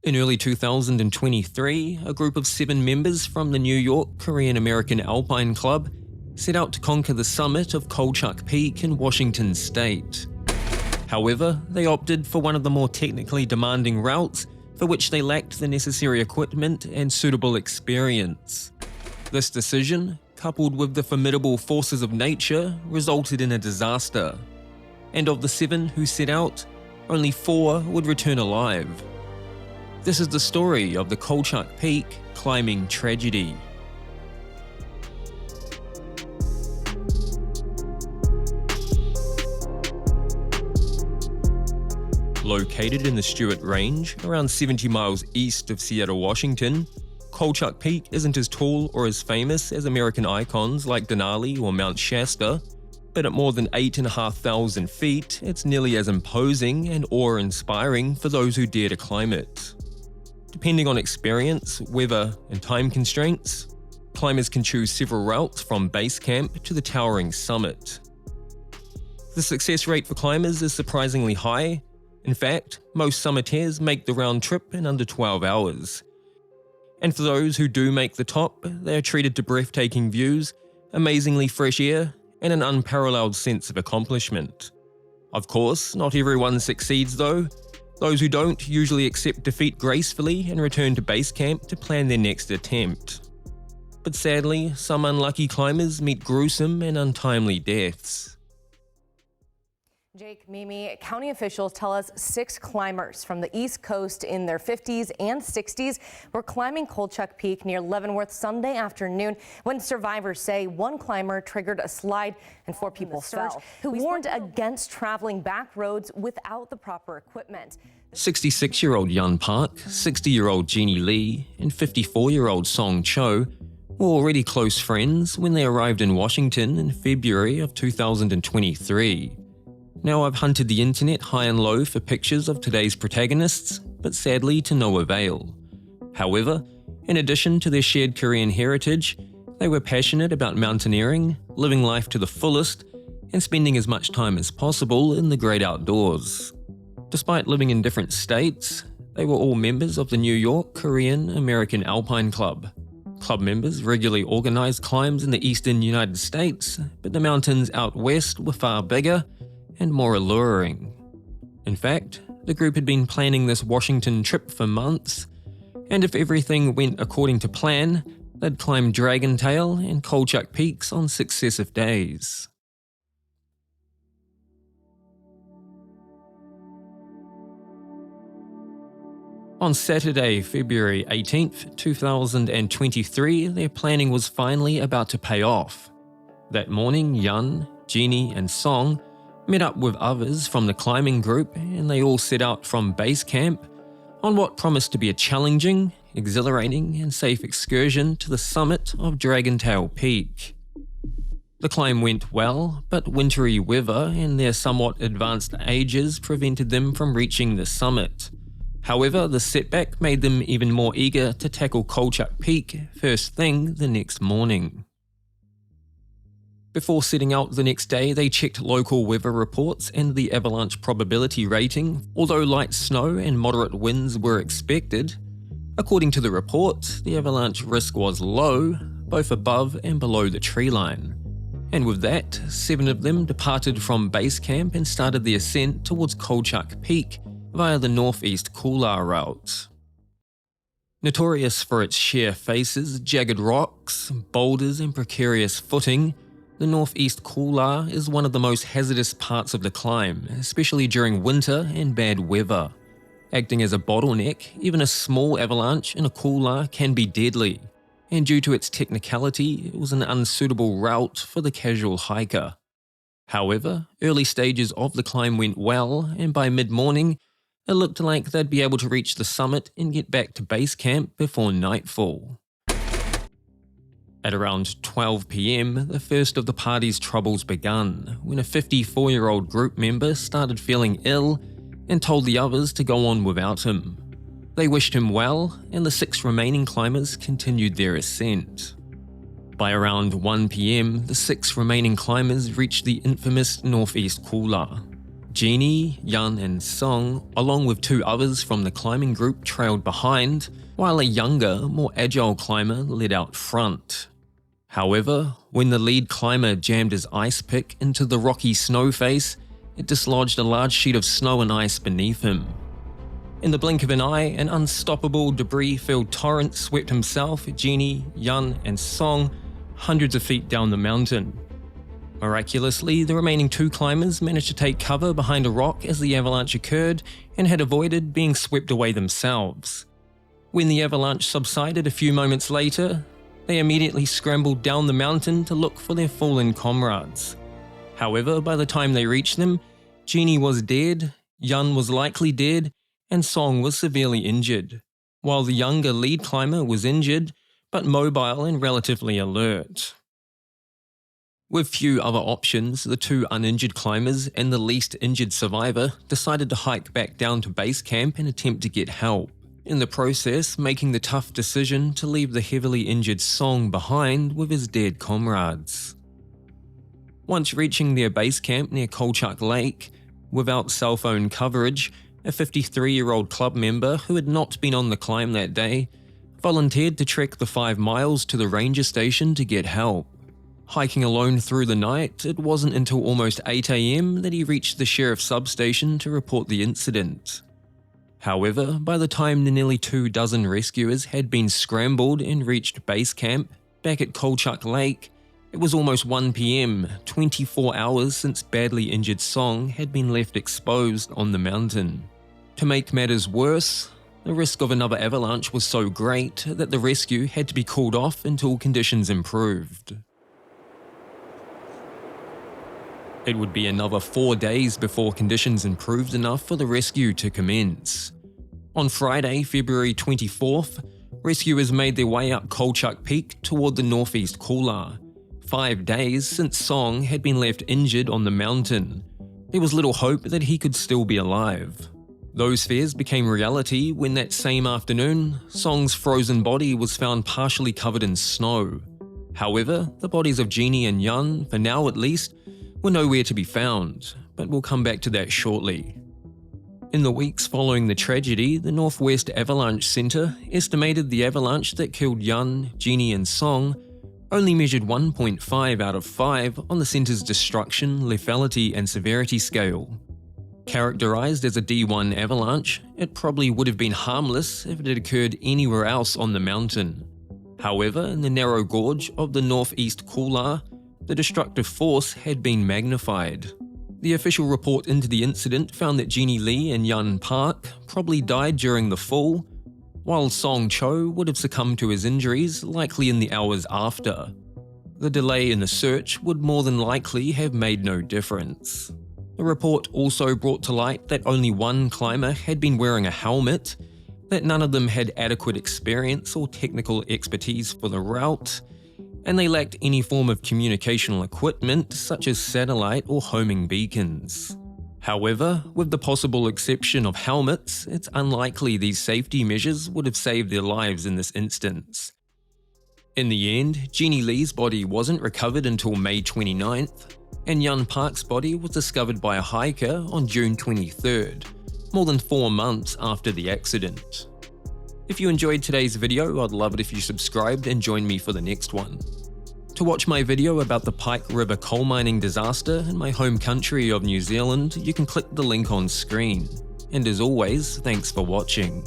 In early 2023, a group of 7 members from the New York Korean-American Alpine Club set out to conquer the summit of Colchuk Peak in Washington state. However, they opted for one of the more technically demanding routes for which they lacked the necessary equipment and suitable experience. This decision, coupled with the formidable forces of nature, resulted in a disaster. And of the 7 who set out, only 4 would return alive. This is the story of the Colchuk Peak climbing tragedy. Located in the Stewart Range, around 70 miles east of Seattle, Washington, Colchuk Peak isn't as tall or as famous as American icons like Denali or Mount Shasta, but at more than 8,500 feet, it's nearly as imposing and awe-inspiring for those who dare to climb it. Depending on experience, weather, and time constraints, climbers can choose several routes from base camp to the towering summit. The success rate for climbers is surprisingly high. In fact, most summiteers make the round trip in under 12 hours. And for those who do make the top, they are treated to breathtaking views, amazingly fresh air, and an unparalleled sense of accomplishment. Of course, not everyone succeeds though. Those who don't usually accept defeat gracefully and return to base camp to plan their next attempt. But sadly, some unlucky climbers meet gruesome and untimely deaths. Jake, Mimi, county officials tell us 6 climbers from the East Coast in their 50s and 60s were climbing Colchuk Peak near Leavenworth Sunday afternoon when survivors say one climber triggered a slide and 4 people fell, who warned against traveling back roads without the proper equipment. 66-year-old Yun Park, 60-year-old Jeannie Lee, and 54-year-old Song Cho were already close friends when they arrived in Washington in February of 2023. Now, I've hunted the internet high and low for pictures of today's protagonists, but sadly to no avail. However, in addition to their shared Korean heritage, they were passionate about mountaineering, living life to the fullest, and spending as much time as possible in the great outdoors. Despite living in different states, they were all members of the New York Korean-American Alpine Club. Club members regularly organized climbs in the eastern United States, but the mountains out west were far bigger and more alluring. In fact, the group had been planning this Washington trip for months, and if everything went according to plan, they'd climb Dragon Tail and Colchuk Peaks on successive days. On Saturday, February 18th, 2023, their planning was finally about to pay off. That morning, Yun, Jeannie, and Song met up with others from the climbing group, and they all set out from base camp on what promised to be a challenging, exhilarating, and safe excursion to the summit of Dragon Tail Peak. The climb went well, but wintry weather and their somewhat advanced ages prevented them from reaching the summit. However, the setback made them even more eager to tackle Colchuk Peak first thing the next morning. Before setting out the next day, they checked local weather reports and the avalanche probability rating, although light snow and moderate winds were expected. According to the report, the avalanche risk was low, both above and below the tree line. And with that, 7 of them departed from base camp and started the ascent towards Colchuk Peak via the northeast Couloir route. Notorious for its sheer faces, jagged rocks, boulders, and precarious footing, the northeast Couloir is one of the most hazardous parts of the climb, especially during winter and bad weather. Acting as a bottleneck, even a small avalanche in a couloir can be deadly, and due to its technicality, it was an unsuitable route for the casual hiker. However, early stages of the climb went well, and by mid-morning, it looked like they'd be able to reach the summit and get back to base camp before nightfall. At around 12 p.m, the first of the party's troubles begun, when a 54-year-old group member started feeling ill and told the others to go on without him. They wished him well, and the 6 remaining climbers continued their ascent. By around 1 p.m, the 6 remaining climbers reached the infamous northeast Couloir. Jeannie, Yun and Song, along with 2 others from the climbing group, trailed behind, while a younger, more agile climber led out front. However, when the lead climber jammed his ice pick into the rocky snow face, it dislodged a large sheet of snow and ice beneath him. In the blink of an eye, an unstoppable debris-filled torrent swept himself, Jeannie, Yun and Song hundreds of feet down the mountain. Miraculously, the remaining 2 climbers managed to take cover behind a rock as the avalanche occurred and had avoided being swept away themselves. When the avalanche subsided a few moments later, they immediately scrambled down the mountain to look for their fallen comrades. However, by the time they reached them, Jeannie was dead, Yun was likely dead, and Song was severely injured, while the younger lead climber was injured, but mobile and relatively alert. With few other options, the 2 uninjured climbers and the least injured survivor decided to hike back down to base camp and attempt to get help, in the process making the tough decision to leave the heavily injured Song behind with his dead comrades. Once reaching their base camp near Colchuk Lake, without cell phone coverage, a 53-year-old club member who had not been on the climb that day volunteered to trek the 5 miles to the ranger station to get help. Hiking alone through the night, it wasn't until almost 8 AM that he reached the sheriff's substation to report the incident. However, by the time the nearly 24 rescuers had been scrambled and reached base camp back at Colchuk Lake, it was almost 1 PM, 24 hours since badly injured Song had been left exposed on the mountain. To make matters worse, the risk of another avalanche was so great that the rescue had to be called off until conditions improved. It would be another 4 days before conditions improved enough for the rescue to commence. On Friday, February 24th, rescuers made their way up Colchuk Peak toward the northeast couloir, 5 days since Song had been left injured on the mountain. There was little hope that he could still be alive. Those fears became reality when that same afternoon, Song's frozen body was found partially covered in snow. However, the bodies of Jeannie and Yun, for now at least, were nowhere to be found, but we'll come back to that shortly. In the weeks following the tragedy, the Northwest Avalanche Center estimated the avalanche that killed Yun, Jeannie and Song only measured 1.5 out of 5 on the center's destruction, lethality and severity scale. Characterized as a D1 avalanche, it probably would have been harmless if it had occurred anywhere else on the mountain. However, in the narrow gorge of the northeast couloir, the destructive force had been magnified. The official report into the incident found that Jeannie Lee and Yun Park probably died during the fall, while Song Cho would have succumbed to his injuries likely in the hours after. The delay in the search would more than likely have made no difference. The report also brought to light that only 1 climber had been wearing a helmet, that none of them had adequate experience or technical expertise for the route, and they lacked any form of communicational equipment such as satellite or homing beacons. However, with the possible exception of helmets, it's unlikely these safety measures would have saved their lives in this instance. In the end, Jeannie Lee's body wasn't recovered until May 29th, and Yun Park's body was discovered by a hiker on June 23rd, more than 4 months after the accident. If you enjoyed today's video, I'd love it if you subscribed and joined me for the next one. To watch my video about the Pike River coal mining disaster in my home country of New Zealand, you can click the link on screen. And as always, thanks for watching.